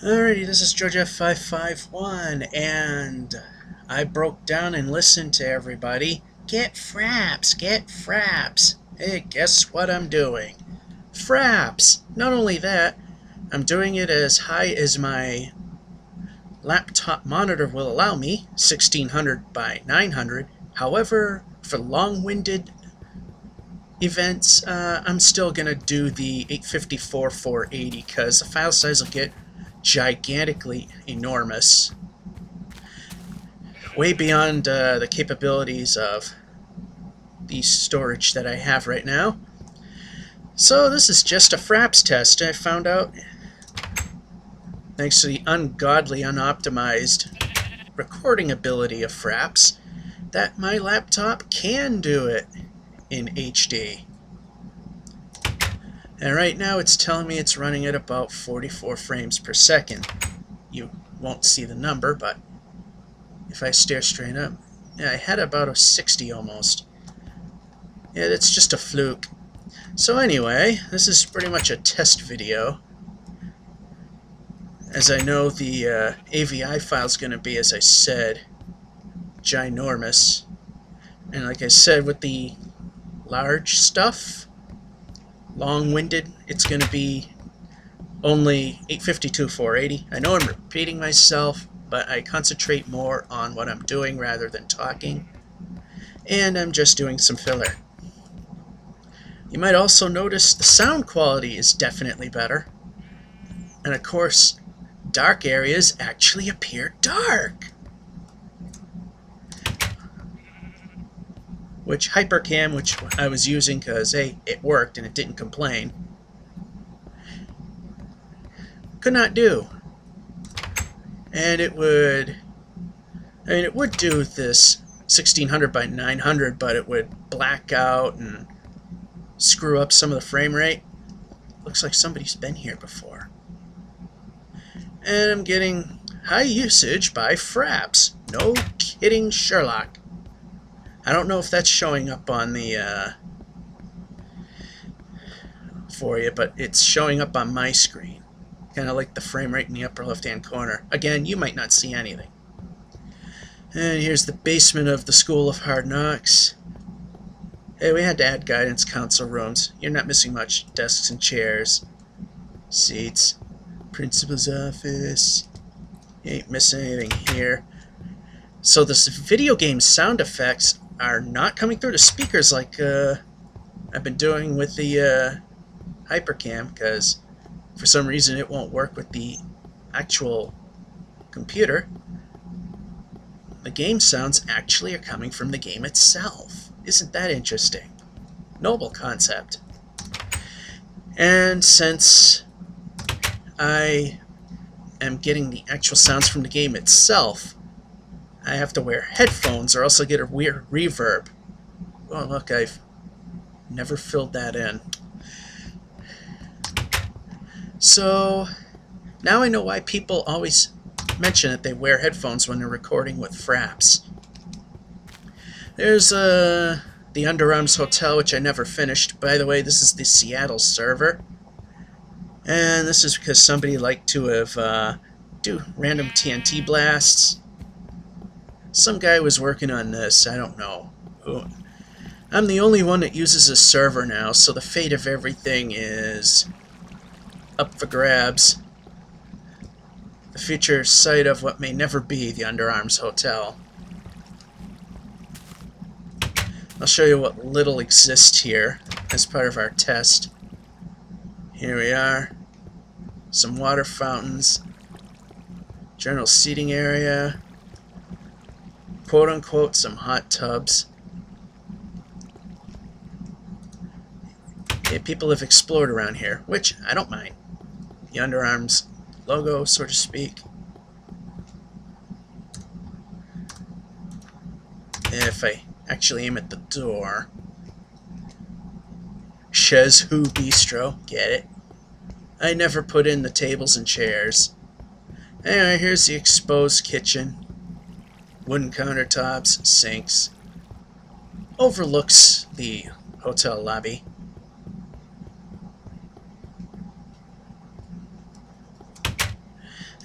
Alrighty, this is George F551, and I broke down and listened to everybody. Get FRAPS, get FRAPS. Hey, guess what I'm doing? FRAPS! Not only that, I'm doing it as high as my laptop monitor will allow me, 1600 by 900. However, for long-winded events, I'm still going to do the 854 480 because the file size will get gigantically enormous, way beyond the capabilities of the storage that I have right now. So this is just a FRAPS test. I found out, thanks to the ungodly, unoptimized recording ability of FRAPS, that my laptop can do it in HD. And right now it's telling me it's running at about 44 frames per second. You won't see the number, but if I stare straight up, yeah, I had about a 60 almost. Yeah, that's just a fluke. So anyway, this is pretty much a test video. As I know, the AVI file is going to be, as I said, ginormous. And like I said, with the large stuff, long-winded, it's going to be only 852 480. I know I'm repeating myself, but I concentrate more on what I'm doing rather than talking, and I'm just doing some filler. You might also notice the sound quality is definitely better, and of course dark areas actually appear dark, which Hypercam, which I was using because, hey, it worked and it didn't complain, could not do. And it would, it would do this 1600 by 900, but it would black out and screw up some of the frame rate. Looks like somebody's been here before. And I'm getting high usage by FRAPS. No kidding, Sherlock. I don't know if that's showing up on the for you, but it's showing up on my screen. Kind of like the frame rate in the upper left-hand corner. Again, you might not see anything. And here's the basement of the School of Hard Knocks. Hey, we had to add guidance console rooms. You're not missing much. Desks and chairs. Seats. Principal's office. You ain't missing anything here. So this video game sound effects are not coming through the speakers like I've been doing with the Hypercam, because for some reason it won't work with the actual computer. The game sounds actually are coming from the game itself. Isn't that interesting? Noble concept. And since I am getting the actual sounds from the game itself, I have to wear headphones or else I get a weird reverb. Oh look, I've never filled that in. So now I know why people always mention that they wear headphones when they're recording with FRAPS. There's the Underarms Hotel, which I never finished. By the way, this is the Seattle server. And this is because somebody liked to have do random TNT blasts. Some guy was working on this, I don't know who. I'm the only one that uses a server now, so the fate of everything is up for grabs. The future site of what may never be the Underarms Hotel. I'll show you what little exists here as part of our test. Here we are. Some water fountains. General seating area. Quote-unquote some hot tubs. Yeah, people have explored around here, which I don't mind. The Underarms logo, so to speak. If I actually aim at the door. Chez Who Bistro, get it? I never put in the tables and chairs. Anyway, here's the exposed kitchen. Wooden countertops, sinks. Overlooks the hotel lobby.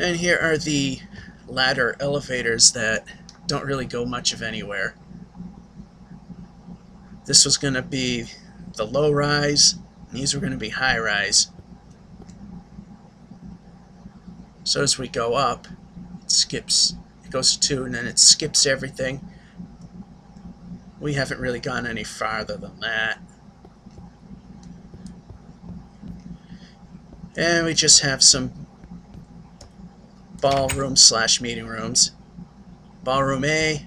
And here are the ladder elevators that don't really go much of anywhere. This was going to be the low rise, and these were going to be high rise. So as we go up, it goes to 2 and then it skips everything. We haven't really gone any farther than that. And we just have some ballroom / meeting rooms. Ballroom A.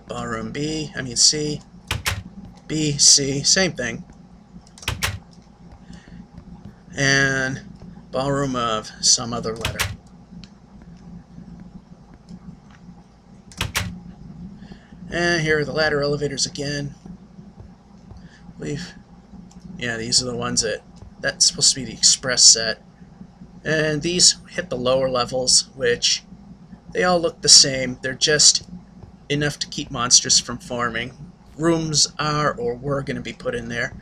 Ballroom C. B, C, same thing. And ballroom of some other letter. And here are the ladder elevators again. Yeah, these are the ones that's supposed to be the express set. And these hit the lower levels, which they all look the same. They're just enough to keep monsters from forming. Rooms are or were going to be put in there.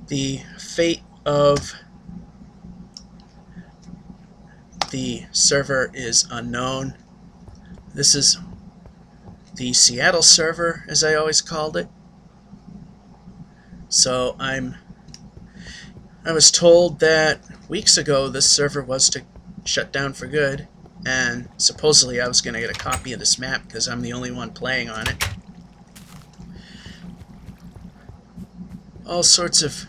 The fate of the server is unknown. This is the Seattle server, as I always called it. So I was told that weeks ago this server was to shut down for good, and supposedly I was going to get a copy of this map because I'm the only one playing on it. All sorts of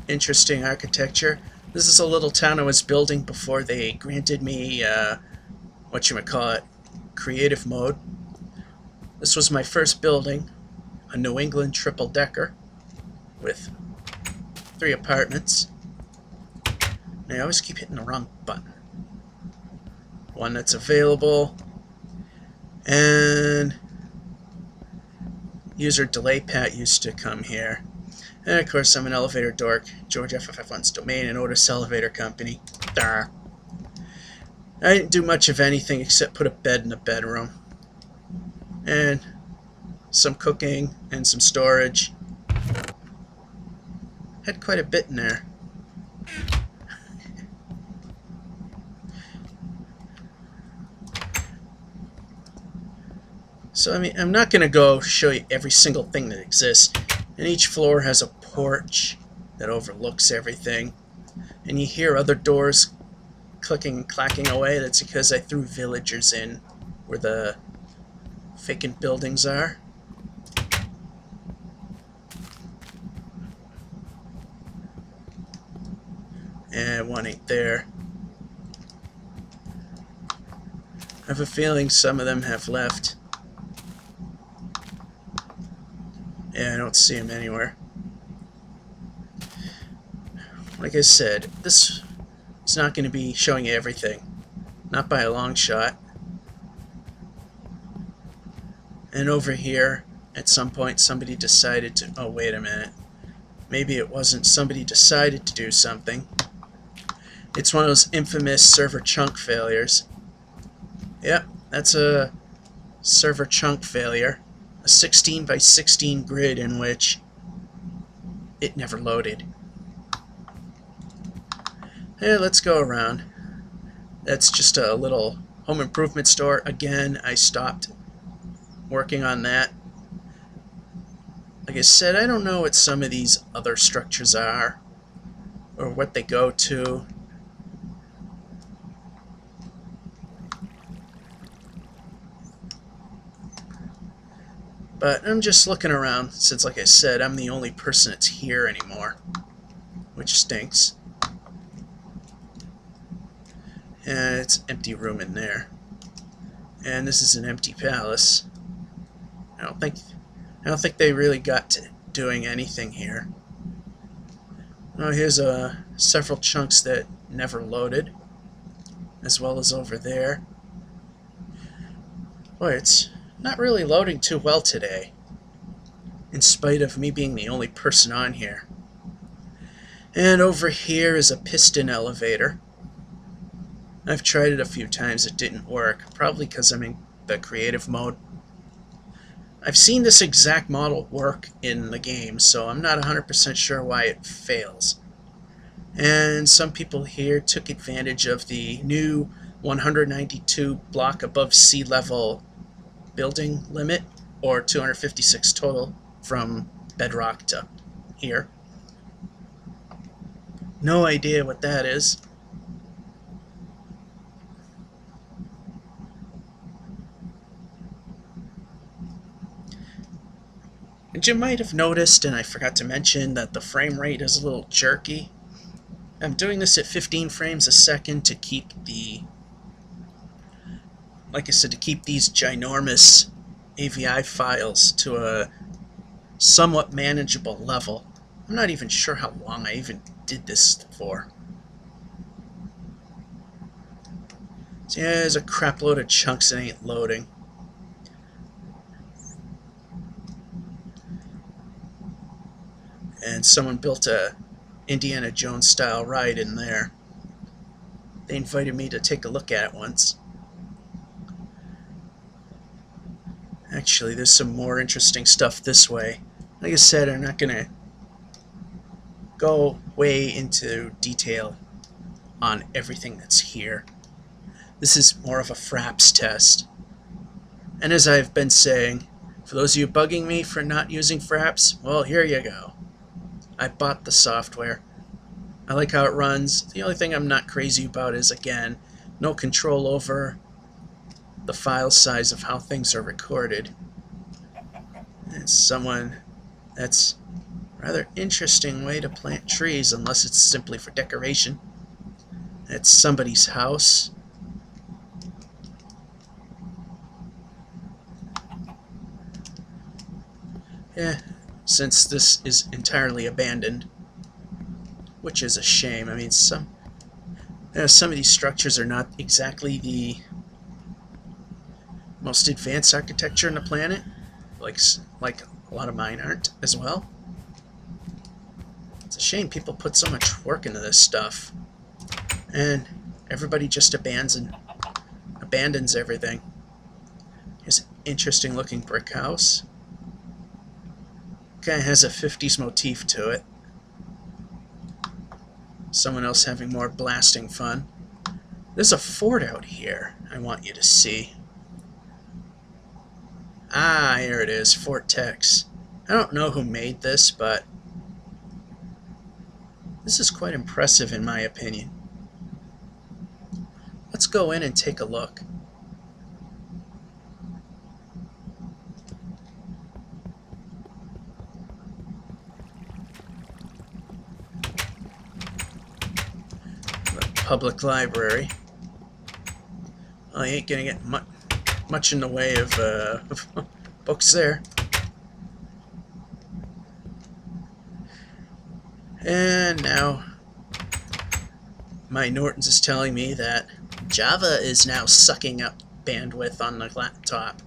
interesting architecture. This is a little town I was building before they granted me creative mode. This was my first building, a New England triple-decker with 3 apartments. And I always keep hitting the wrong button. One that's available, and user delay pat used to come here. And of course I'm an elevator dork, George FFF1's domain and Otis Elevator Company. Darr. I didn't do much of anything except put a bed in the bedroom. And some cooking and some storage. Had quite a bit in there. So I'm not going to go show you every single thing that exists. And each floor has a porch that overlooks everything. And you hear other doors clicking and clacking away. That's because I threw villagers in where the vacant buildings are. And one ain't there. I have a feeling some of them have left. Yeah, I don't see them anywhere. Like I said, this is not going to be showing you everything. Not by a long shot. And over here, at some point, somebody decided to... Oh, wait a minute. Maybe it wasn't somebody decided to do something. It's one of those infamous server chunk failures. Yep, that's a server chunk failure. A 16 by 16 grid in which it never loaded. Hey, let's go around. That's just a little home improvement store. Again, I stopped working on that. Like I said, I don't know what some of these other structures are or what they go to. But I'm just looking around since, like I said, I'm the only person that's here anymore, which stinks. And it's an empty room in there. And this is an empty palace. I don't think they really got to doing anything here. Oh, here's several chunks that never loaded, as well as over there. Boy, it's not really loading too well today, in spite of me being the only person on here. And over here is a piston elevator. I've tried it a few times, it didn't work, probably because I'm in the creative mode. I've seen this exact model work in the game, so I'm not 100% sure why it fails. And some people here took advantage of the new 192 block above sea level building limit, or 256 total from bedrock to here. No idea what that is. And you might have noticed, and I forgot to mention, that the frame rate is a little jerky. I'm doing this at 15 frames a second to keep the, like I said, to keep these ginormous AVI files to a somewhat manageable level. I'm not even sure how long I even did this for. So yeah, there's a crap load of chunks that ain't loading. And someone built a Indiana Jones style ride in there. They invited me to take a look at it once. Actually, there's some more interesting stuff this way. Like I said, I'm not going to go way into detail on everything that's here. This is more of a FRAPS test. And as I've been saying, for those of you bugging me for not using FRAPS, well, here you go. I bought the software. I like how it runs. The only thing I'm not crazy about is, again, no control over the file size of how things are recorded. And that's a rather interesting way to plant trees, unless it's simply for decoration. It's somebody's house. Yeah, since this is entirely abandoned, which is a shame. I mean, some of these structures are not exactly the most advanced architecture on the planet, like a lot of mine aren't as well. It's a shame people put so much work into this stuff, and everybody just abandons everything. Here's an interesting looking brick house. Kind of has a 50s motif to it. Someone else having more blasting fun. There's a fort out here I want you to see. Ah, here it is, Fort Tex. I don't know who made this, but this is quite impressive in my opinion. Let's go in and take a look. Public library. Well, you ain't gonna get much in the way of books there. And now my Norton's is telling me that Java is now sucking up bandwidth on the laptop.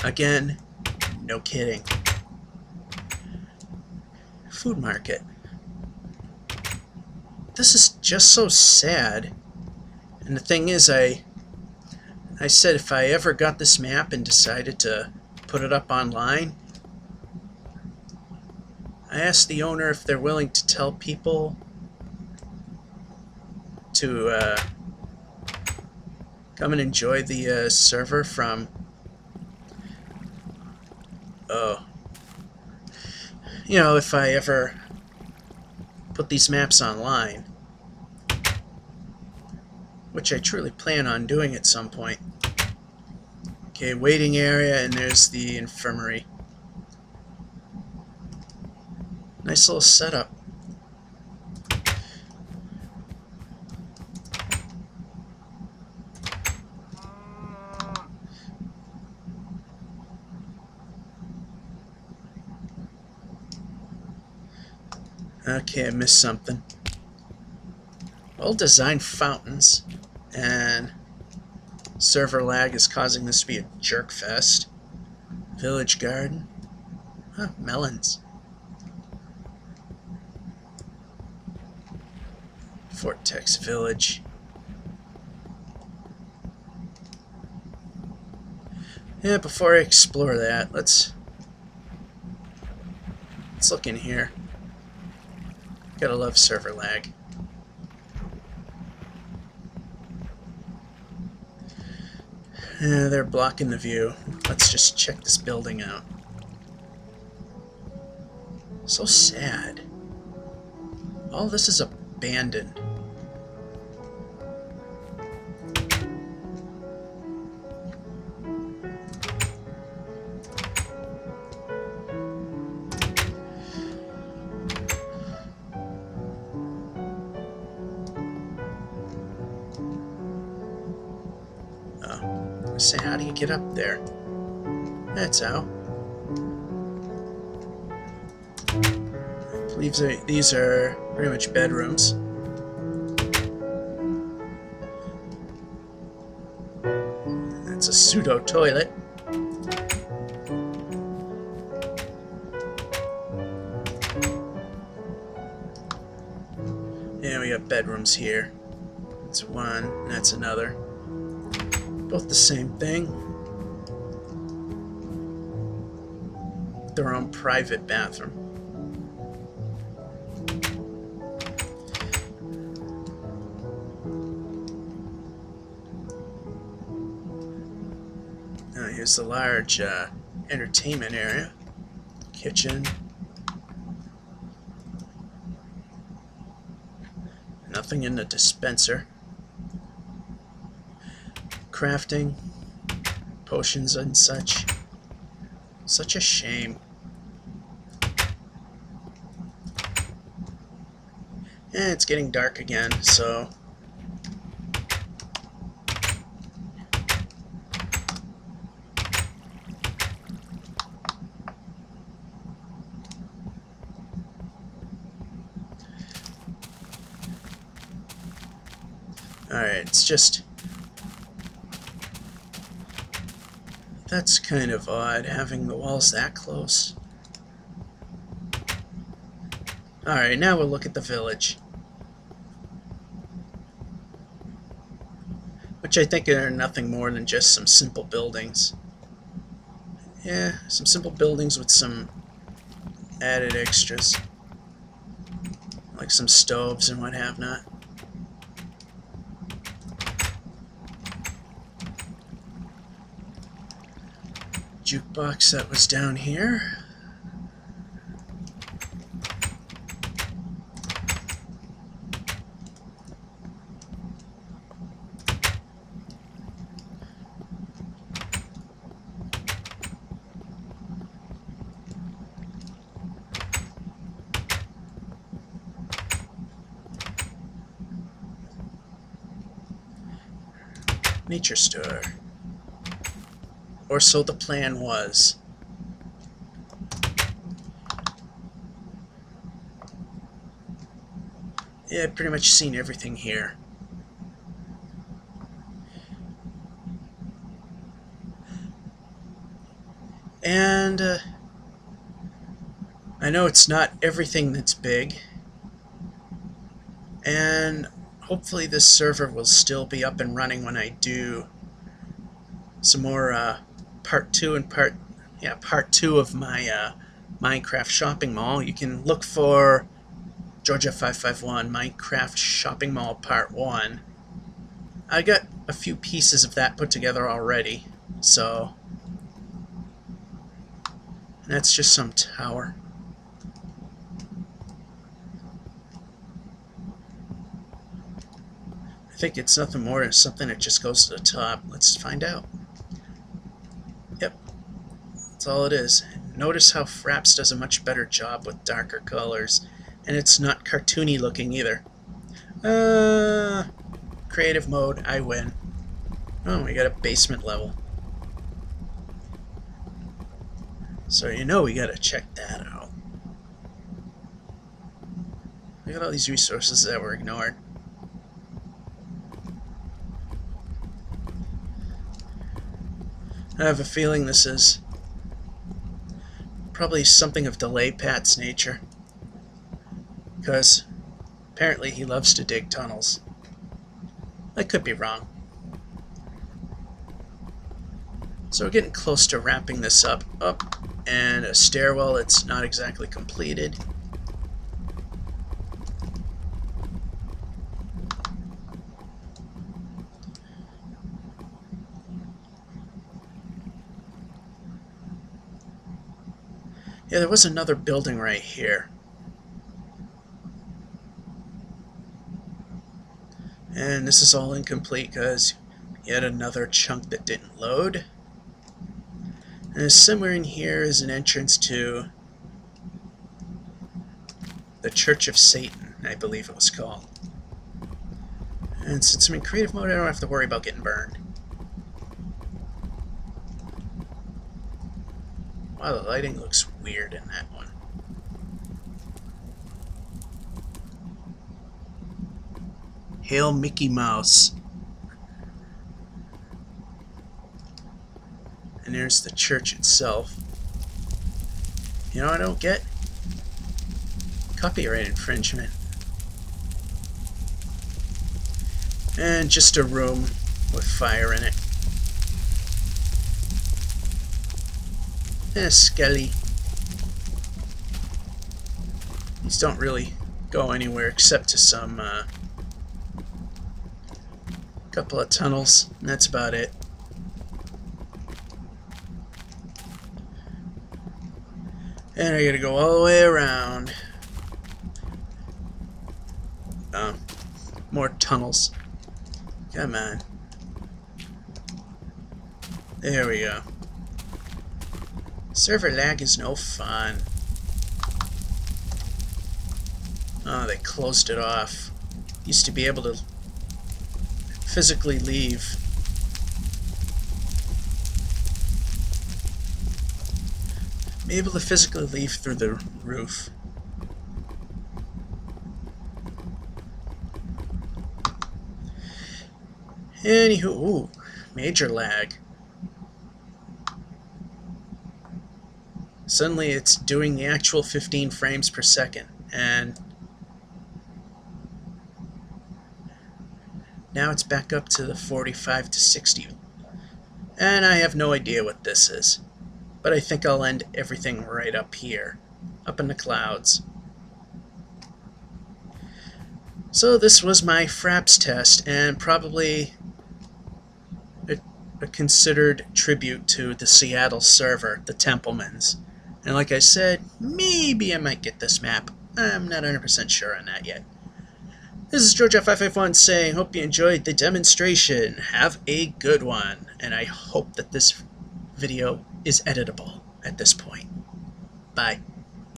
Again, no kidding. Food market. This is just so sad. And the thing is, I said if I ever got this map and decided to put it up online, I asked the owner if they're willing to tell people to come and enjoy the server from, you know, if I ever put these maps online, which I truly plan on doing at some point. Okay, waiting area, and there's the infirmary. Nice little setup. Okay, I missed something. Well-designed fountains, and server lag is causing this to be a jerk fest. Village garden. Huh, melons. Fort Tex Village. Yeah, before I explore that, let's look in here. Gotta love server lag. Yeah, they're blocking the view. Let's just check this building out. So sad. All this is abandoned. Oh, say, how do you get up there? That's how. I believe these are pretty much bedrooms. That's a pseudo toilet. Yeah, we got bedrooms here. That's one, and that's another. Both the same thing. Their own private bathroom. Now here's the large entertainment area. Kitchen. Nothing in the dispenser. Crafting. Potions and such. Such a shame. And it's getting dark again, so... Alright, it's just... That's kind of odd, having the walls that close. Alright, now we'll look at the village. Which I think are nothing more than just some simple buildings. Yeah, some simple buildings with some added extras. Like some stoves and what have not. Jukebox that was down here. Nature store. Or so the plan was. Yeah, I've pretty much seen everything here. And I know it's not everything that's big. And hopefully this server will still be up and running when I do some more part two of my Minecraft shopping mall. You can look for Georgia 551 Minecraft Shopping Mall Part 1. I got a few pieces of that put together already, so that's just some tower. I think it's nothing more than something that just goes to the top. Let's find out. Yep, that's all it is. Notice how FRAPS does a much better job with darker colors, and it's not cartoony looking either. Creative mode, I win. Oh, we got a basement level. So you know we gotta check that out. Look at all these resources that were ignored. I have a feeling this is probably something of Delay Pat's nature, because apparently he loves to dig tunnels. I could be wrong. So we're getting close to wrapping this up. And a stairwell that's not exactly completed. Yeah, there was another building right here. And this is all incomplete because yet another chunk that didn't load. And somewhere in here is an entrance to the Church of Satan, I believe it was called. And since I'm in creative mode, I don't have to worry about getting burned. Wow, the lighting looks weird in that one. Hail Mickey Mouse. And there's the church itself. You know what I don't get? Copyright infringement. And just a room with fire in it. Skelly. These don't really go anywhere except to some couple of tunnels, and that's about it. And I gotta go all the way around. More tunnels. Come on. There we go. Server lag is no fun. Oh, they closed it off. Used to be able to physically leave. Be able to physically leave through the roof. Anywho, ooh, major lag. Suddenly it's doing the actual 15 frames per second, and now it's back up to the 45 to 60. And I have no idea what this is, but I think I'll end everything right up here, up in the clouds. So this was my FRAPS test, and probably a considered tribute to the Seattle server, the Templemans. And like I said, maybe I might get this map. I'm not 100% sure on that yet. This is Georgia551 saying, hope you enjoyed the demonstration. Have a good one. And I hope that this video is editable at this point. Bye.